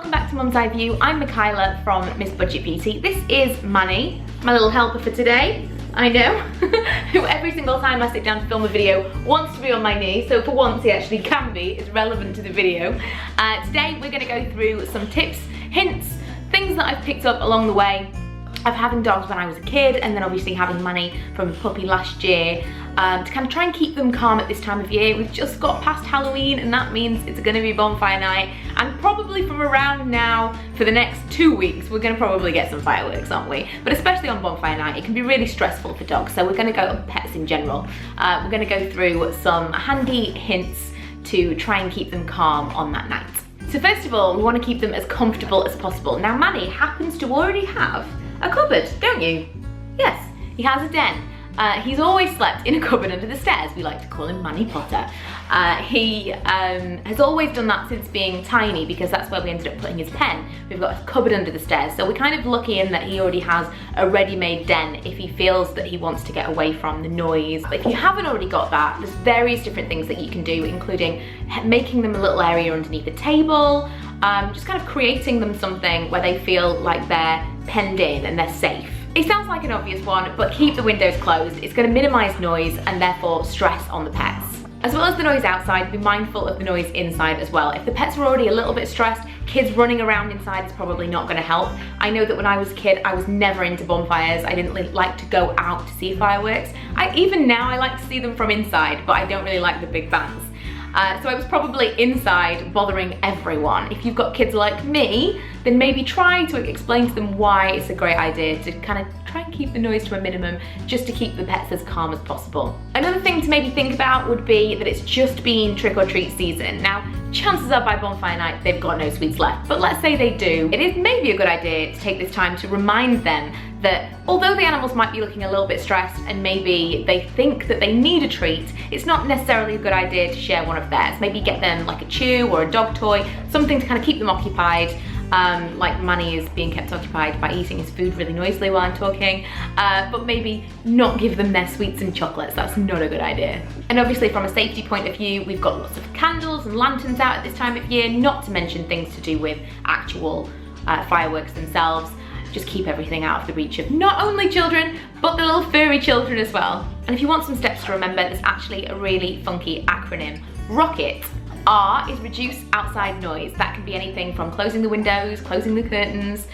welcome back to Mum's Eye View. I'm Michaela from Miss Budget Beauty. This is Manny, my little helper for today. I know, who every single time I sit down to film a video wants to be on my knee, so for once he actually can be, it's relevant to the video. Today we're going to go through some tips, hints, things that I've picked up along the way of having dogs when I was a kid, and then obviously having Manny from a puppy last year, to kind of try and keep them calm at this time of year. We've just got past Halloween, and that means it's going to be Bonfire Night, and probably from around now for the next 2 weeks we're going to probably get some fireworks, aren't we? But especially on Bonfire Night it can be really stressful for dogs, so we're going to go on pets in general. We're going to go through some handy hints to try and keep them calm on that night. So first of all, we want to keep them as comfortable as possible. Now Manny happens to already have a cupboard, don't you? Yes, he has a den. He's always slept in a cupboard under the stairs. We like to call him Manny Potter. He has always done that since being tiny, because that's where we ended up putting his pen. We've got a cupboard under the stairs, so we're kind of lucky in that he already has a ready-made den if he feels that he wants to get away from the noise. But if you haven't already got that, there's various different things that you can do, including making them a little area underneath the table, just kind of creating them something where they feel like they're penned in and they're safe. It sounds like an obvious one, but keep the windows closed. It's going to minimize noise and therefore stress on the pets. As well as the noise outside, be mindful of the noise inside as well. If the pets are already a little bit stressed, kids running around inside is probably not going to help. I know that when I was a kid, I was never into bonfires. I didn't like to go out to see fireworks. Even now I like to see them from inside, but I don't really like the big bangs. So I was probably inside bothering everyone. If you've got kids like me, then maybe try to explain to them why it's a great idea to kind of try and keep the noise to a minimum, just to keep the pets as calm as possible. Another thing to maybe think about would be that it's just been trick-or-treat season. Now, chances are by Bonfire Night they've got no sweets left, but let's say they do. It is maybe a good idea to take this time to remind them that although the animals might be looking a little bit stressed and maybe they think that they need a treat, it's not necessarily a good idea to share one of theirs. Maybe get them like a chew or a dog toy, something to kind of keep them occupied. Like Manny is being kept occupied by eating his food really noisily while I'm talking, but maybe not give them their sweets and chocolates. That's not a good idea. And obviously from a safety point of view, we've got lots of candles and lanterns out at this time of year, not to mention things to do with actual fireworks themselves. Just keep everything out of the reach of not only children, but the little furry children as well. And if you want some steps to remember, there's actually a really funky acronym. ROCKET. R is reduce outside noise. That can be anything from closing the windows, closing the curtains,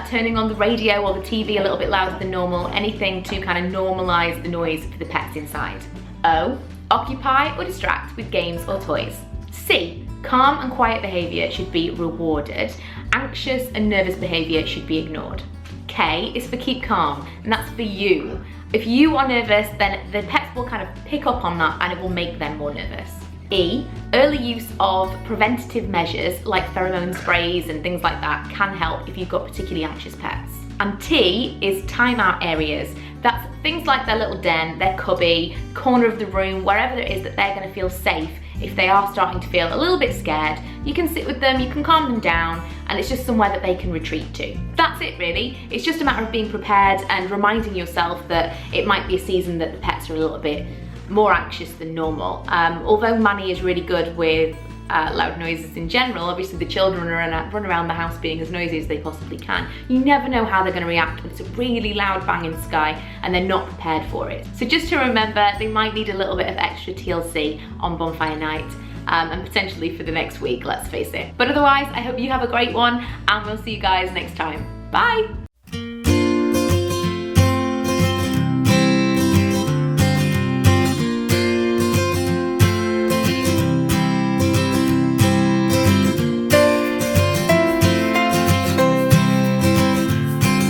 turning on the radio or the TV a little bit louder than normal, anything to kind of normalize the noise for the pets inside. O, occupy or distract with games or toys. C, calm and quiet behavior should be rewarded. Anxious and nervous behavior should be ignored. K is for keep calm, and that's for you. If you are nervous, then the pets will kind of pick up on that and it will make them more nervous. E, early use of preventative measures like pheromone sprays and things like that can help if you've got particularly anxious pets. And T is timeout areas. That's things like their little den, their cubby, corner of the room, wherever it is that they're going to feel safe. If they are starting to feel a little bit scared, you can sit with them, you can calm them down, and it's just somewhere that they can retreat to. That's it really. It's just a matter of being prepared and reminding yourself that it might be a season that the pets are a little bit more anxious than normal. Although Manny is really good with loud noises in general, obviously the children run around the house being as noisy as they possibly can. You never know how they're going to react when it's a really loud bang in the sky and they're not prepared for it. So just to remember, they might need a little bit of extra TLC on Bonfire Night, and potentially for the next week, let's face it. But otherwise, I hope you have a great one, and we'll see you guys next time. Bye!